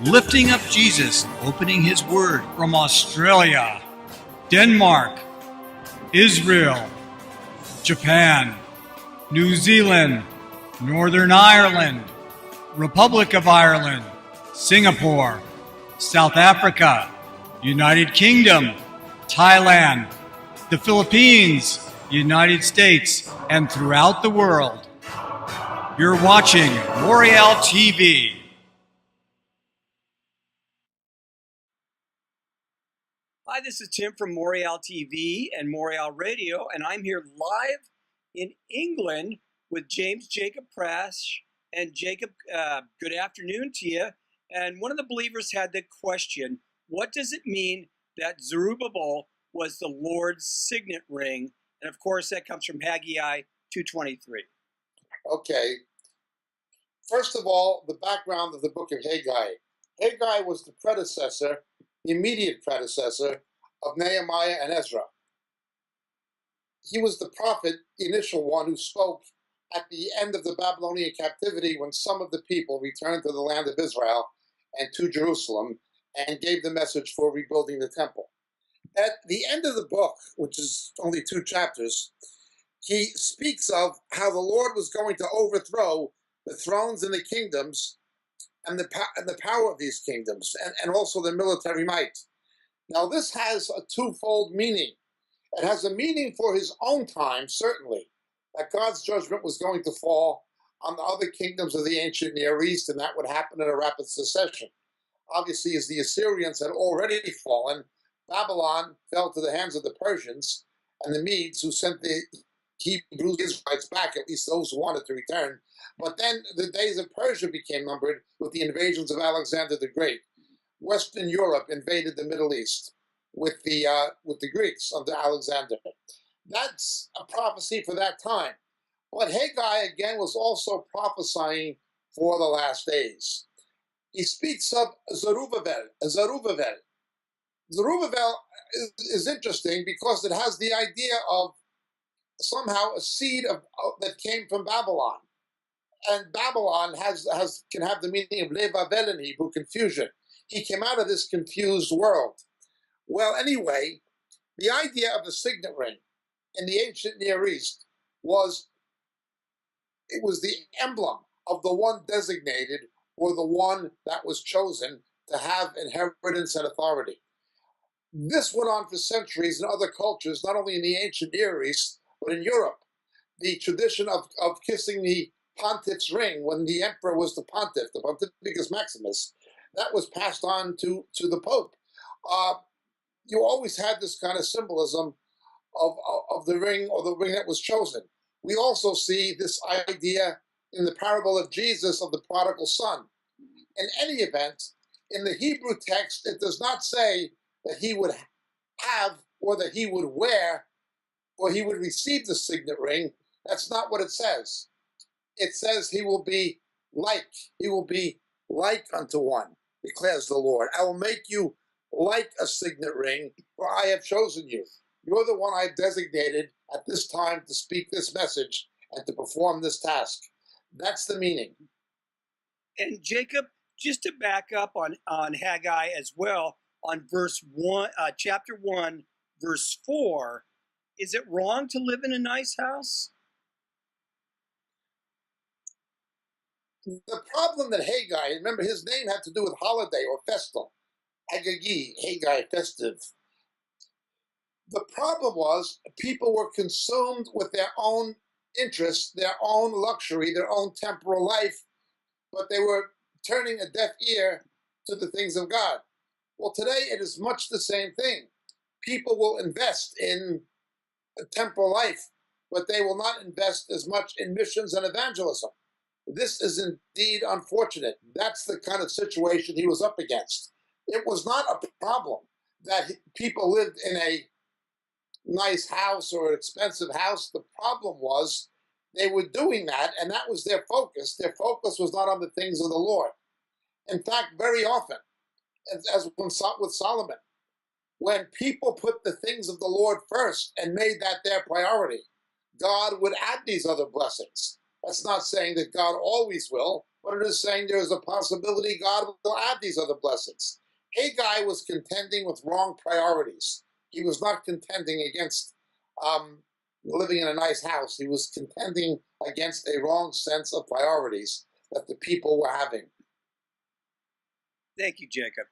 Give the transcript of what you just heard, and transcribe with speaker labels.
Speaker 1: lifting up Jesus, opening his word from Australia, Denmark, Israel, Japan, New Zealand, Northern Ireland, Republic of Ireland, Singapore, South Africa, United Kingdom, Thailand, the Philippines, United States, and throughout the world. You're watching Moriel TV. Hi, this is Tim from Moriel TV and Moriel Radio, and I'm here live in England with Jacob Prasch. And Jacob, good afternoon to you. And one of the believers had the question, what does it mean that Zerubbabel was the Lord's signet ring? And of course, that comes from Haggai 2:23.
Speaker 2: Okay. First of all, the background of the book of Haggai. Haggai was the predecessor, the immediate predecessor of Nehemiah and Ezra. He was the prophet, the initial one who spoke at the end of the Babylonian captivity when some of the people returned to the land of Israel and to Jerusalem and gave the message for rebuilding the temple. At the end of the book, which is only 2 chapters, he speaks of how the Lord was going to overthrow the thrones and the kingdoms and the power of these kingdoms and also the military might. Now, this has a twofold meaning. It has a meaning for his own time, certainly, that God's judgment was going to fall on the other kingdoms of the ancient Near East, and that would happen in a rapid succession. Obviously, as the Assyrians had already fallen, Babylon fell to the hands of the Persians and the Medes, who sent the Hebrew Israelites back, at least those who wanted to return. But then the days of Persia became numbered with the invasions of Alexander the Great. Western Europe invaded the Middle East with the Greeks under Alexander. That's a prophecy for that time. But Haggai, again, was also prophesying for the last days. He speaks of Zerubbabel. Zerubbabel is interesting because it has the idea of somehow a seed that came from Babylon. And Babylon can have the meaning of Levavel in Hebrew, confusion. He came out of this confused world. Well, anyway, the idea of the signet ring in the ancient Near East was the emblem of the one designated or the one that was chosen to have inheritance and authority. This went on for centuries in other cultures, not only in the ancient Near East, but in Europe. The tradition of kissing the pontiff's ring when the emperor was the pontiff, the Pontifex Maximus, that was passed on to the Pope. You always had this kind of symbolism of the ring or the ring that was chosen. We also see this idea in the parable of Jesus of the prodigal son. In any event, in the Hebrew text, it does not say that he would have or that he would wear or he would receive the signet ring. That's not what it says. It says he will be like unto one, declares the Lord. I will make you like a signet ring, for I have chosen you. You're the one I've designated at this time to speak this message and to perform this task. That's the meaning.
Speaker 1: And Jacob, just to back up on Haggai as well, on verse 1, chapter 1, verse 4, is it wrong to live in a nice house?
Speaker 2: The problem that Haggai, remember his name had to do with holiday or festal. Haggai, festive. The problem was people were consumed with their own interests, their own luxury, their own temporal life, but they were turning a deaf ear to the things of God. Well, today it is much the same thing. People will invest in a temporal life, but they will not invest as much in missions and evangelism. This is indeed unfortunate. That's the kind of situation he was up against. It was not a problem that people lived in a nice house or an expensive house. The problem was they were doing that, and that was their focus. Their focus was not on the things of the Lord. In fact, very often, as with Solomon, when people put the things of the Lord first and made that their priority, God would add these other blessings. That's not saying that God always will, but it is saying there is a possibility God will add these other blessings. Haggai was contending with wrong priorities. He was not contending against living in a nice house. He was contending against a wrong sense of priorities that the people were having.
Speaker 1: Thank you, Jacob.